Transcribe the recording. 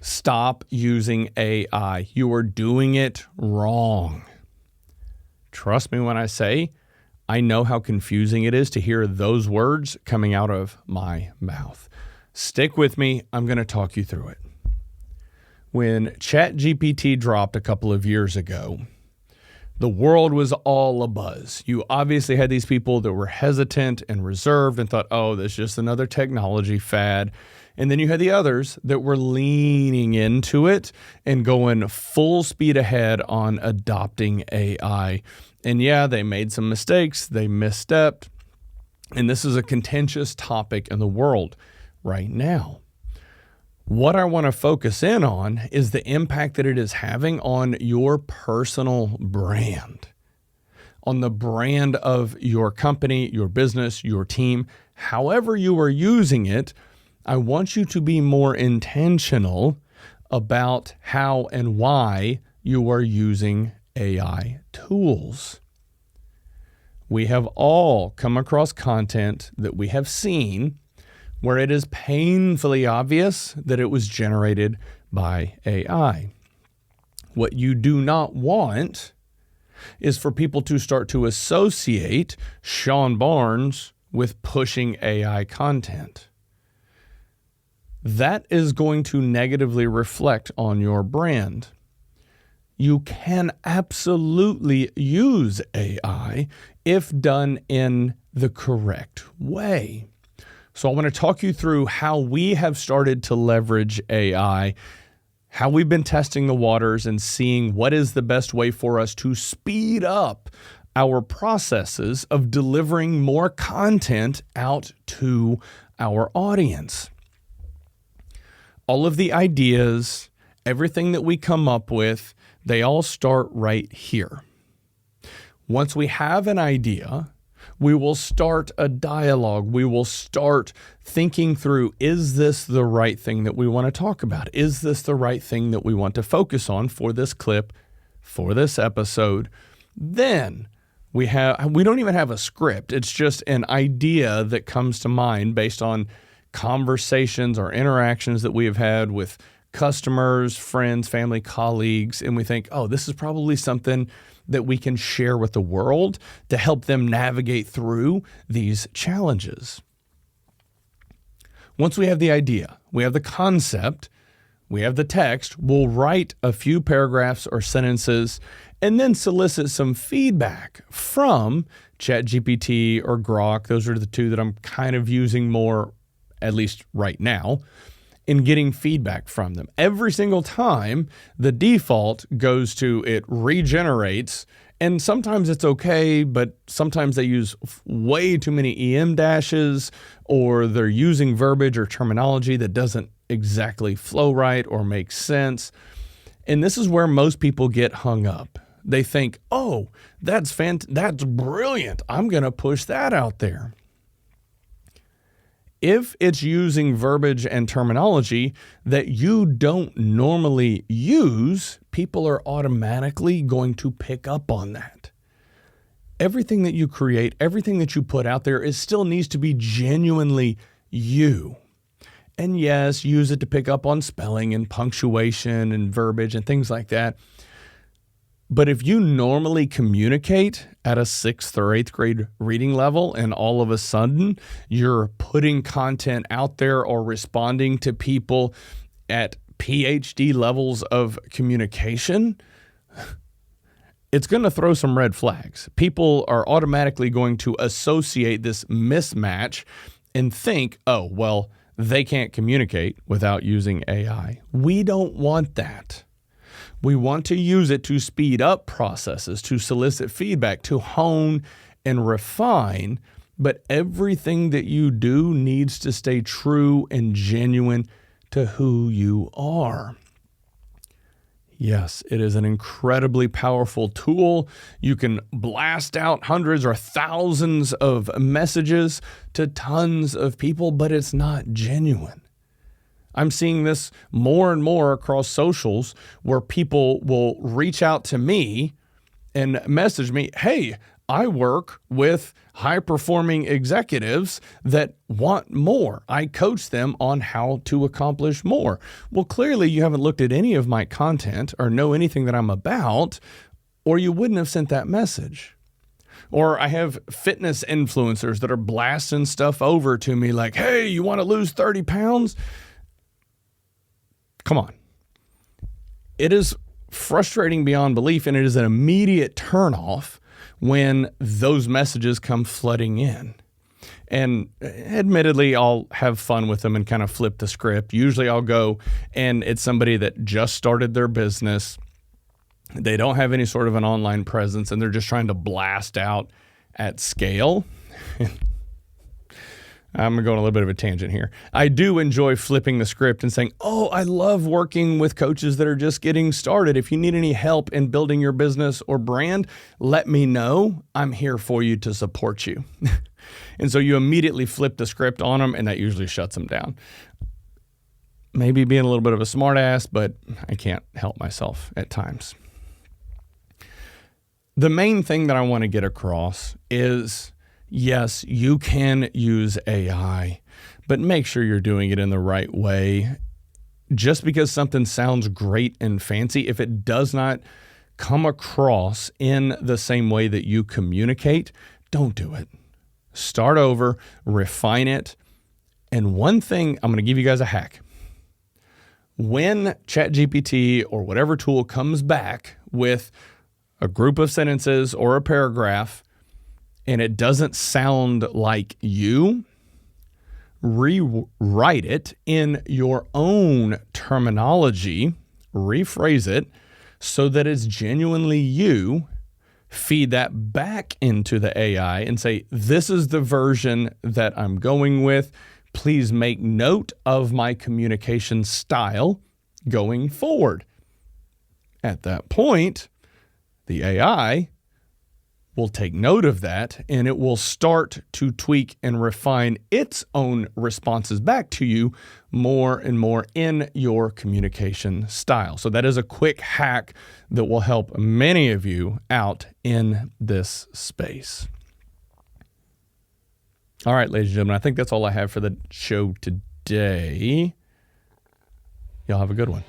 Stop using AI. You are doing it wrong. Trust me when I say, I know how confusing it is to hear those words coming out of my mouth. Stick with me. I'm going to talk you through it. When ChatGPT dropped a couple of years ago, the world was all abuzz. You obviously had these people that were hesitant and reserved and thought, oh, this is just another technology fad. And then you had the others that were leaning into it and going full speed ahead on adopting AI. And yeah, they made some mistakes. They misstepped. And this is a contentious topic in the world right now. What I want to focus in on is the impact that it is having on your personal brand, on the brand of your company, your business, your team. However you are using it, I want you to be more intentional about how and why you are using AI tools. We have all come across content that we have seen where it is painfully obvious that it was generated by AI. What you do not want is for people to start to associate Sean Barnes with pushing AI content. That is going to negatively reflect on your brand. You can absolutely use AI if done in the correct way. So I want to talk you through how we have started to leverage AI, how we've been testing the waters and seeing what is the best way for us to speed up our processes of delivering more content out to our audience. All of the ideas, everything that we come up with, they all start right here. Once we have an idea, we will start a dialogue. We will start thinking through, is this the right thing that we want to talk about? Is this the right thing that we want to focus on for this clip, for this episode? Then we don't even have a script. It's just an idea that comes to mind based on conversations or interactions that we have had with customers, friends, family, colleagues, and we think, oh, this is probably something that we can share with the world to help them navigate through these challenges. Once we have the idea, we have the concept, we have the text, we'll write a few paragraphs or sentences and then solicit some feedback from ChatGPT or Grock. Those are the two that I'm kind of using more, at least right now, in getting feedback from them. Every single time, the default goes to it regenerates, and sometimes it's okay, but sometimes they use way too many EM dashes, or they're using verbiage or terminology that doesn't exactly flow right or make sense. And this is where most people get hung up. They think, oh, that's brilliant. I'm going to push that out there. If it's using verbiage and terminology that you don't normally use, people are automatically going to pick up on that. Everything that you create, everything that you put out there still needs to be genuinely you. And yes, use it to pick up on spelling and punctuation and verbiage and things like that. But if you normally communicate at a 6th or 8th grade reading level and all of a sudden you're putting content out there or responding to people at PhD levels of communication, it's going to throw some red flags. People are automatically going to associate this mismatch and think, oh, well, they can't communicate without using AI. We don't want that. We want to use it to speed up processes, to solicit feedback, to hone and refine, but everything that you do needs to stay true and genuine to who you are. Yes, it is an incredibly powerful tool. You can blast out hundreds or thousands of messages to tons of people, but it's not genuine. I'm seeing this more and more across socials where people will reach out to me and message me, hey, I work with high-performing executives that want more. I coach them on how to accomplish more. Well, clearly you haven't looked at any of my content or know anything that I'm about, or you wouldn't have sent that message. Or I have fitness influencers that are blasting stuff over to me like, hey, you want to lose 30 pounds? Come on. It is frustrating beyond belief, and it is an immediate turnoff when those messages come flooding in. And admittedly, I'll have fun with them and kind of flip the script. Usually I'll go and it's somebody that just started their business. They don't have any sort of an online presence, and they're just trying to blast out at scale. I'm going a little bit of a tangent here. I do enjoy flipping the script and saying, oh, I love working with coaches that are just getting started. If you need any help in building your business or brand, let me know. I'm here for you to support you. And so you immediately flip the script on them, and that usually shuts them down. Maybe being a little bit of a smart ass, but I can't help myself at times. The main thing that I want to get across is, yes, you can use AI, but make sure you're doing it in the right way. Just because something sounds great and fancy, if it does not come across in the same way that you communicate, don't do it. Start over, refine it. And one thing, I'm going to give you guys a hack. When ChatGPT or whatever tool comes back with a group of sentences or a paragraph, and it doesn't sound like you, rewrite it in your own terminology, rephrase it so that it's genuinely you. Feed that back into the AI and say, this is the version that I'm going with. Please make note of my communication style going forward. At that point, the AI will take note of that, and it will start to tweak and refine its own responses back to you more and more in your communication style. So that is a quick hack that will help many of you out in this space. All right, ladies and gentlemen, I think that's all I have for the show today. Y'all have a good one.